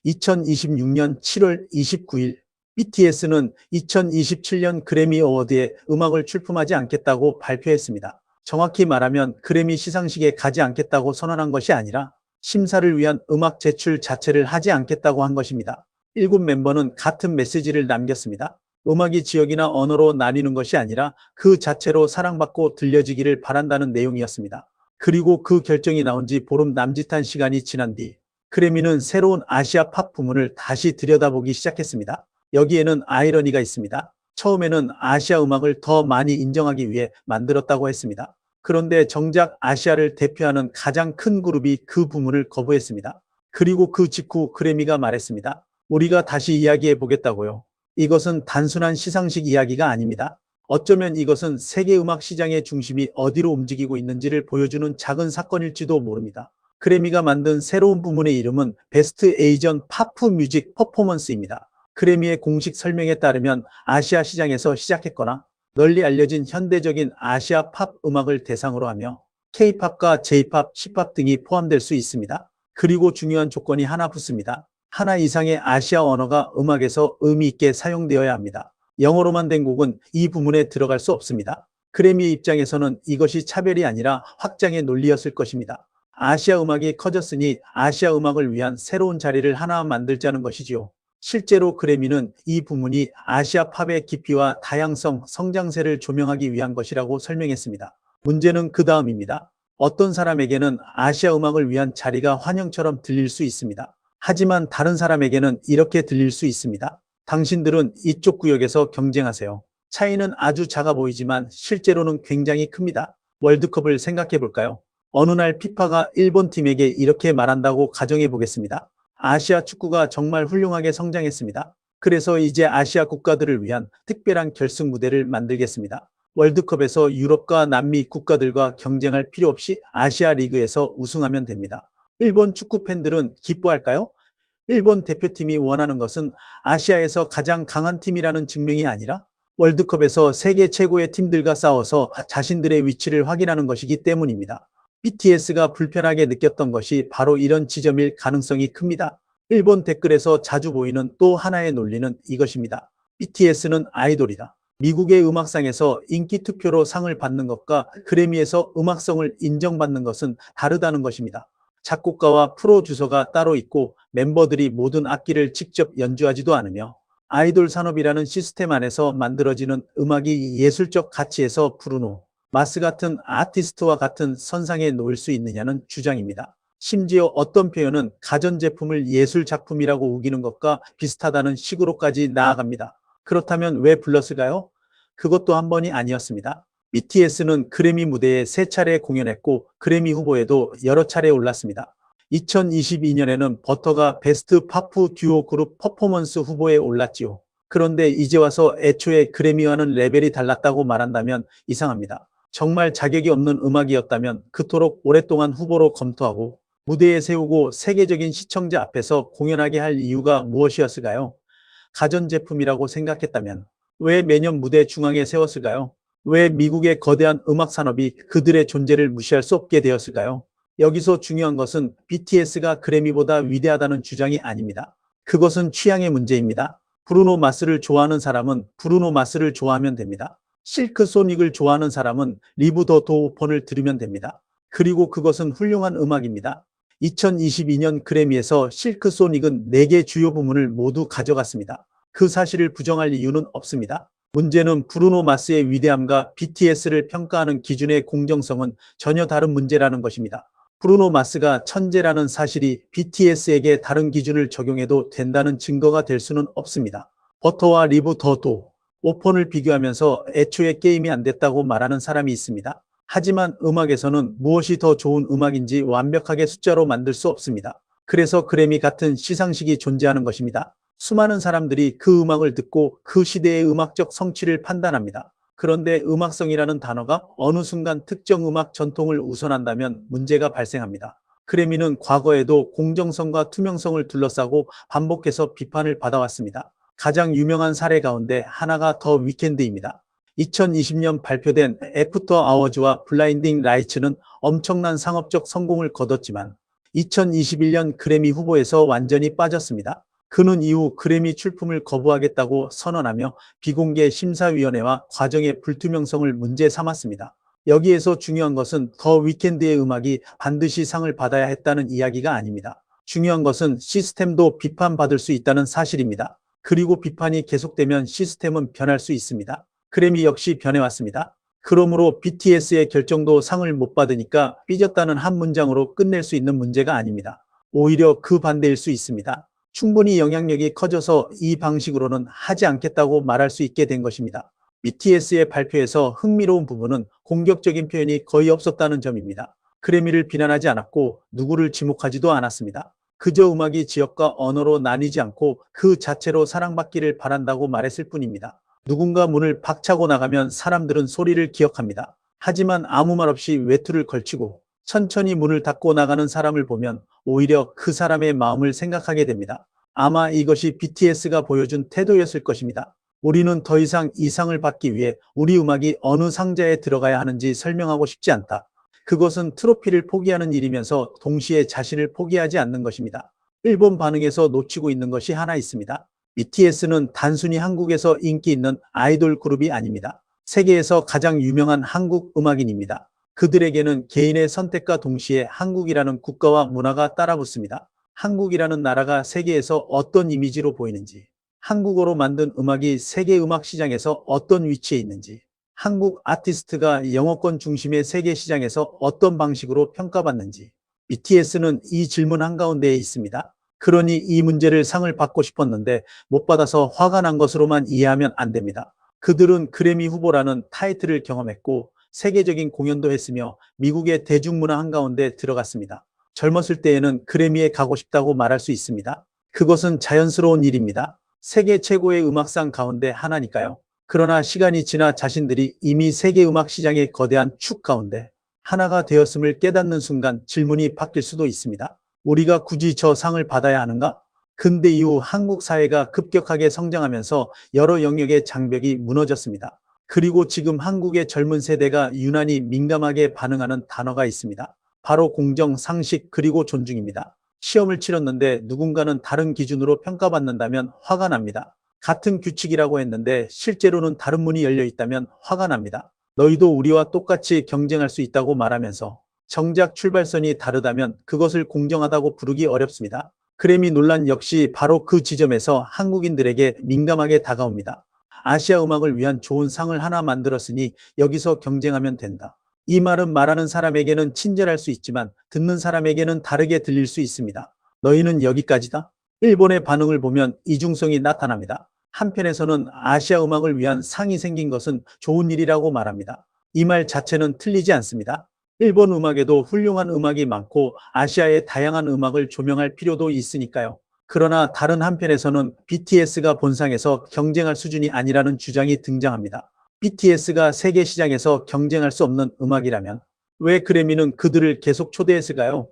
2026년 7월 29일 BTS는 2027년 그래미 어워드에 음악을 출품하지 않겠다고 발표했습니다. 정확히 말하면 그래미 시상식에 가지 않겠다고 선언한 것이 아니라 심사를 위한 음악 제출 자체를 하지 않겠다고 한 것입니다. 7멤버는 같은 메시지를 남겼습니다. 음악이 지역이나 언어로 나뉘는 것이 아니라 그 자체로 사랑받고 들려지기를 바란다는 내용이었습니다. 그리고 그 결정이 나온 지 보름 남짓한 시간이 지난 뒤 그래미는 새로운 아시아 팝 부문을 다시 들여다보기 시작했습니다. 여기에는 아이러니가 있습니다. 처음에는 아시아 음악을 더 많이 인정하기 위해 만들었다고 했습니다. 그런데 정작 아시아를 대표하는 가장 큰 그룹이 그 부문을 거부했습니다. 그리고 그 직후 그래미가 말했습니다. 우리가 다시 이야기해 보겠다고요. 이것은 단순한 시상식 이야기가 아닙니다. 어쩌면 이것은 세계 음악 시장의 중심이 어디로 움직이고 있는지를 보여주는 작은 사건일지도 모릅니다. 그래미가 만든 새로운 부문의 이름은 베스트 에이전 팝 뮤직 퍼포먼스입니다. 그래미의 공식 설명에 따르면 아시아 시장에서 시작했거나 널리 알려진 현대적인 아시아 팝 음악을 대상으로 하며 K-팝과 J-팝, C-팝 등이 포함될 수 있습니다. 그리고 중요한 조건이 하나 붙습니다. 하나 이상의 아시아 언어가 음악에서 의미 있게 사용되어야 합니다. 영어로만 된 곡은 이 부문에 들어갈 수 없습니다. 그래미의 입장에서는 이것이 차별이 아니라 확장의 논리였을 것입니다. 아시아 음악이 커졌으니 아시아 음악을 위한 새로운 자리를 하나 만들자는 것이지요. 실제로 그래미는 이 부문이 아시아 팝의 깊이와 다양성, 성장세를 조명하기 위한 것이라고 설명했습니다. 문제는 그 다음입니다. 어떤 사람에게는 아시아 음악을 위한 자리가 환영처럼 들릴 수 있습니다. 하지만 다른 사람에게는 이렇게 들릴 수 있습니다. 당신들은 이쪽 구역에서 경쟁하세요. 차이는 아주 작아 보이지만 실제로는 굉장히 큽니다. 월드컵을 생각해 볼까요? 어느 날 피파가 일본 팀에게 이렇게 말한다고 가정해 보겠습니다. 아시아 축구가 정말 훌륭하게 성장했습니다. 그래서 이제 아시아 국가들을 위한 특별한 결승 무대를 만들겠습니다. 월드컵에서 유럽과 남미 국가들과 경쟁할 필요 없이 아시아 리그에서 우승하면 됩니다. 일본 축구 팬들은 기뻐할까요? 일본 대표팀이 원하는 것은 아시아에서 가장 강한 팀이라는 증명이 아니라 월드컵에서 세계 최고의 팀들과 싸워서 자신들의 위치를 확인하는 것이기 때문입니다. BTS가 불편하게 느꼈던 것이 바로 이런 지점일 가능성이 큽니다. 일본 댓글에서 자주 보이는 또 하나의 논리는 이것입니다. BTS는 아이돌이다. 미국의 음악상에서 인기 투표로 상을 받는 것과 그래미에서 음악성을 인정받는 것은 다르다는 것입니다. 작곡가와 프로듀서가 따로 있고 멤버들이 모든 악기를 직접 연주하지도 않으며 아이돌 산업이라는 시스템 안에서 만들어지는 음악이 예술적 가치에서 브루노 마스 같은 아티스트와 같은 선상에 놓을 수 있느냐는 주장입니다. 심지어 어떤 표현은 가전제품을 예술작품이라고 우기는 것과 비슷하다는 식으로까지 나아갑니다. 그렇다면 왜 불렀을까요? 그것도 한 번이 아니었습니다. BTS는 그래미 무대에 3차례 공연했고 그래미 후보에도 여러 차례 올랐습니다. 2022년에는 버터가 베스트 팝 듀오 그룹 퍼포먼스 후보에 올랐지요. 그런데 이제 와서 애초에 그래미와는 레벨이 달랐다고 말한다면 이상합니다. 정말 자격이 없는 음악이었다면 그토록 오랫동안 후보로 검토하고 무대에 세우고 세계적인 시청자 앞에서 공연하게 할 이유가 무엇이었을까요? 가전제품이라고 생각했다면 왜 매년 무대 중앙에 세웠을까요? 왜 미국의 거대한 음악 산업이 그들의 존재를 무시할 수 없게 되었을까요? 여기서 중요한 것은 BTS가 그래미보다 위대하다는 주장이 아닙니다. 그것은 취향의 문제입니다. 브루노 마스를 좋아하는 사람은 브루노 마스를 좋아하면 됩니다. 실크 소닉을 좋아하는 사람은 리브 더 도 오픈을 들으면 됩니다. 그리고 그것은 훌륭한 음악입니다. 2022년 그래미에서 실크 소닉은 4개 주요 부문을 모두 가져갔습니다. 그 사실을 부정할 이유는 없습니다. 문제는 브루노 마스의 위대함과 BTS를 평가하는 기준의 공정성은 전혀 다른 문제라는 것입니다. 브루노 마스가 천재라는 사실이 BTS에게 다른 기준을 적용해도 된다는 증거가 될 수는 없습니다. 버터와 리브 더 도 오픈을 비교하면서 애초에 게임이 안 됐다고 말하는 사람이 있습니다. 하지만 음악에서는 무엇이 더 좋은 음악인지 완벽하게 숫자로 만들 수 없습니다. 그래서 그래미 같은 시상식이 존재하는 것입니다. 수많은 사람들이 그 음악을 듣고 그 시대의 음악적 성취를 판단합니다. 그런데 음악성이라는 단어가 어느 순간 특정 음악 전통을 우선한다면 문제가 발생합니다. 그래미는 과거에도 공정성과 투명성을 둘러싸고 반복해서 비판을 받아왔습니다. 가장 유명한 사례 가운데 하나가 더 위켄드입니다. 2020년 발표된 애프터 아워즈와 블라인딩 라이츠는 엄청난 상업적 성공을 거뒀지만 2021년 그래미 후보에서 완전히 빠졌습니다. 그는 이후 그래미 출품을 거부하겠다고 선언하며 비공개 심사위원회와 과정의 불투명성을 문제 삼았습니다. 여기에서 중요한 것은 더 위켄드의 음악이 반드시 상을 받아야 했다는 이야기가 아닙니다. 중요한 것은 시스템도 비판받을 수 있다는 사실입니다. 그리고 비판이 계속되면 시스템은 변할 수 있습니다. 그래미 역시 변해왔습니다. 그러므로 BTS의 결정도 상을 못 받으니까 삐졌다는 한 문장으로 끝낼 수 있는 문제가 아닙니다. 오히려 그 반대일 수 있습니다. 충분히 영향력이 커져서 이 방식으로는 하지 않겠다고 말할 수 있게 된 것입니다. BTS의 발표에서 흥미로운 부분은 공격적인 표현이 거의 없었다는 점입니다. 그래미를 비난하지 않았고 누구를 지목하지도 않았습니다. 그저 음악이 지역과 언어로 나뉘지 않고 그 자체로 사랑받기를 바란다고 말했을 뿐입니다. 누군가 문을 박차고 나가면 사람들은 소리를 기억합니다. 하지만 아무 말 없이 외투를 걸치고 천천히 문을 닫고 나가는 사람을 보면 오히려 그 사람의 마음을 생각하게 됩니다. 아마 이것이 BTS가 보여준 태도였을 것입니다. 우리는 더 이상 이 상을 받기 위해 우리 음악이 어느 상자에 들어가야 하는지 설명하고 싶지 않다. 그것은 트로피를 포기하는 일이면서 동시에 자신을 포기하지 않는 것입니다. 일본 반응에서 놓치고 있는 것이 하나 있습니다. BTS는 단순히 한국에서 인기 있는 아이돌 그룹이 아닙니다. 세계에서 가장 유명한 한국 음악인입니다. 그들에게는 개인의 선택과 동시에 한국이라는 국가와 문화가 따라붙습니다. 한국이라는 나라가 세계에서 어떤 이미지로 보이는지, 한국어로 만든 음악이 세계 음악 시장에서 어떤 위치에 있는지, 한국 아티스트가 영어권 중심의 세계 시장에서 어떤 방식으로 평가받는지, BTS는 이 질문 한가운데에 있습니다. 그러니 이 문제를 상을 받고 싶었는데 못 받아서 화가 난 것으로만 이해하면 안 됩니다. 그들은 그래미 후보라는 타이틀을 경험했고 세계적인 공연도 했으며 미국의 대중문화 한가운데 들어갔습니다. 젊었을 때에는 그래미에 가고 싶다고 말할 수 있습니다. 그것은 자연스러운 일입니다. 세계 최고의 음악상 가운데 하나니까요. 그러나 시간이 지나 자신들이 이미 세계 음악 시장의 거대한 축 가운데 하나가 되었음을 깨닫는 순간 질문이 바뀔 수도 있습니다. 우리가 굳이 저 상을 받아야 하는가? 근대 이후 한국 사회가 급격하게 성장하면서 여러 영역의 장벽이 무너졌습니다. 그리고 지금 한국의 젊은 세대가 유난히 민감하게 반응하는 단어가 있습니다. 바로 공정, 상식, 그리고 존중입니다. 시험을 치렀는데 누군가는 다른 기준으로 평가받는다면 화가 납니다. 같은 규칙이라고 했는데 실제로는 다른 문이 열려 있다면 화가 납니다. 너희도 우리와 똑같이 경쟁할 수 있다고 말하면서 정작 출발선이 다르다면 그것을 공정하다고 부르기 어렵습니다. 그래미 논란 역시 바로 그 지점에서 한국인들에게 민감하게 다가옵니다. 아시아 음악을 위한 좋은 상을 하나 만들었으니 여기서 경쟁하면 된다. 이 말은 말하는 사람에게는 친절할 수 있지만 듣는 사람에게는 다르게 들릴 수 있습니다. 너희는 여기까지다? 일본의 반응을 보면 이중성이 나타납니다. 한편에서는 아시아 음악을 위한 상이 생긴 것은 좋은 일이라고 말합니다. 이 말 자체는 틀리지 않습니다. 일본 음악에도 훌륭한 음악이 많고 아시아의 다양한 음악을 조명할 필요도 있으니까요. 그러나 다른 한편에서는 BTS가 본상에서 경쟁할 수준이 아니라는 주장이 등장합니다. BTS가 세계 시장에서 경쟁할 수 없는 음악이라면 왜 그래미는 그들을 계속 초대했을까요?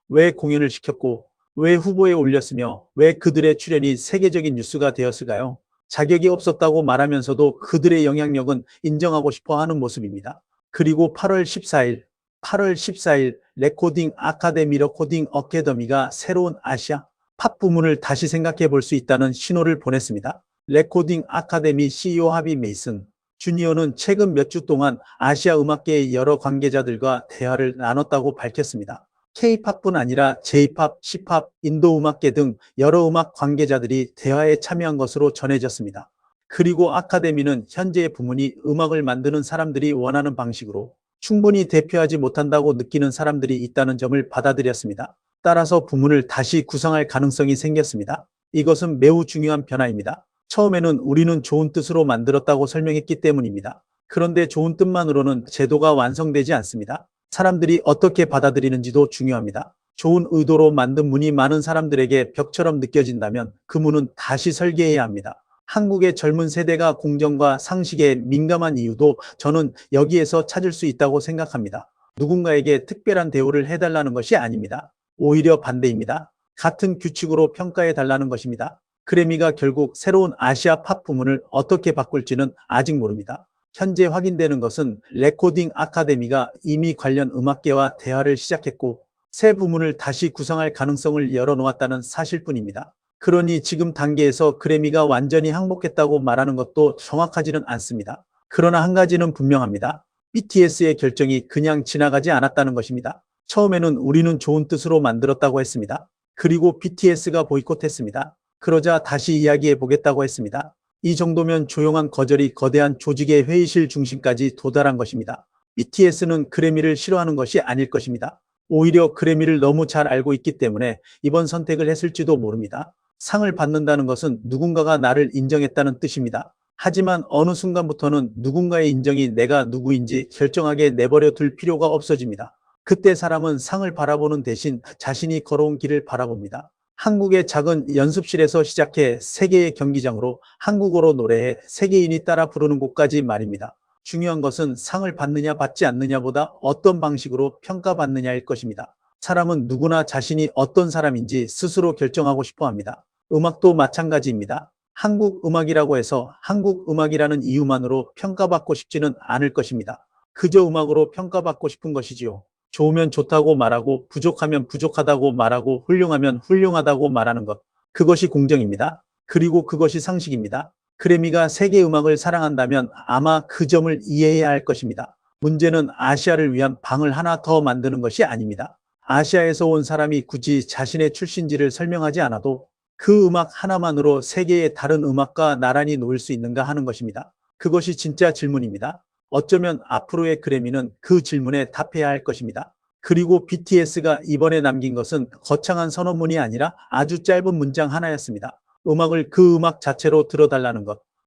왜 공연을 시켰고 왜 후보에 올렸으며 왜 그들의 출연이 세계적인 뉴스가 되었을까요? 자격이 없었다고 말하면서도 그들의 영향력은 인정하고 싶어 하는 모습입니다. 그리고 8월 14일 레코딩 아카데미 레코딩 어카데미가 새로운 아시아 팝 부문을 다시 생각해 볼 수 있다는 신호를 보냈습니다. 레코딩 아카데미 CEO 하비 메이슨 주니어는 최근 몇 주 동안 아시아 음악계의 여러 관계자들과 대화를 나눴다고 밝혔습니다. K-팝뿐 아니라 J-팝, C-팝, 인도 음악계 등 여러 음악 관계자들이 대화에 참여한 것으로 전해졌습니다. 그리고 아카데미는 현재의 부문이 음악을 만드는 사람들이 원하는 방식으로 충분히 대표하지 못한다고 느끼는 사람들이 있다는 점을 받아들였습니다. 따라서 부문을 다시 구성할 가능성이 생겼습니다. 이것은 매우 중요한 변화입니다. 처음에는 우리는 좋은 뜻으로 만들었다고 설명했기 때문입니다. 그런데 좋은 뜻만으로는 제도가 완성되지 않습니다. 사람들이 어떻게 받아들이는지도 중요합니다. 좋은 의도로 만든 문이 많은 사람들에게 벽처럼 느껴진다면 그 문은 다시 설계해야 합니다. 한국의 젊은 세대가 공정과 상식에 민감한 이유도 저는 여기에서 찾을 수 있다고 생각합니다. 누군가에게 특별한 대우를 해달라는 것이 아닙니다. 오히려 반대입니다. 같은 규칙으로 평가해 달라는 것입니다. 그래미가 결국 새로운 아시아 팝 부문을 어떻게 바꿀지는 아직 모릅니다. 현재 확인되는 것은 레코딩 아카데미가 이미 관련 음악계와 대화를 시작했고 새 부문을 다시 구성할 가능성을 열어놓았다는 사실뿐입니다. 그러니 지금 단계에서 그래미가 완전히 항복했다고 말하는 것도 정확하지는 않습니다. 그러나 한 가지는 분명합니다. BTS의 결정이 그냥 지나가지 않았다는 것입니다. 처음에는 우리는 좋은 뜻으로 만들었다고 했습니다. 그리고 BTS가 보이콧했습니다. 그러자 다시 이야기해 보겠다고 했습니다. 이 정도면 조용한 거절이 거대한 조직의 회의실 중심까지 도달한 것입니다. BTS는 그래미를 싫어하는 것이 아닐 것입니다. 오히려 그래미를 너무 잘 알고 있기 때문에 이번 선택을 했을지도 모릅니다. 상을 받는다는 것은 누군가가 나를 인정했다는 뜻입니다. 하지만 어느 순간부터는 누군가의 인정이 내가 누구인지 결정하게 내버려 둘 필요가 없어집니다. 그때 사람은 상을 바라보는 대신 자신이 걸어온 길을 바라봅니다. 한국의 작은 연습실에서 시작해 세계의 경기장으로 한국어로 노래해 세계인이 따라 부르는 곳까지 말입니다. 중요한 것은 상을 받느냐 받지 않느냐보다 어떤 방식으로 평가받느냐일 것입니다. 사람은 누구나 자신이 어떤 사람인지 스스로 결정하고 싶어 합니다. 음악도 마찬가지입니다. 한국 음악이라고 해서 한국 음악이라는 이유만으로 평가받고 싶지는 않을 것입니다. 그저 음악으로 평가받고 싶은 것이지요. 좋으면 좋다고 말하고 부족하면 부족하다고 말하고 훌륭하면 훌륭하다고 말하는 것. 그것이 공정입니다. 그리고 그것이 상식입니다. 그래미가 세계 음악을 사랑한다면 아마 그 점을 이해해야 할 것입니다. 문제는 아시아를 위한 방을 하나 더 만드는 것이 아닙니다. 아시아에서 온 사람이 굳이 자신의 출신지를 설명하지 않아도 그 음악 하나만으로 세계의 다른 음악과 나란히 놓을 수 있는가 하는 것입니다. 그것이 진짜 질문입니다. 어쩌면 앞으로의 그래미는 그 질문에 답해야 할 것입니다. 그리고 BTS가 이번에 남긴 것은 거창한 선언문이 아니라 아주 짧은 문장 하나였습니다. 음악을 그 음악 자체로 들어달라는 것.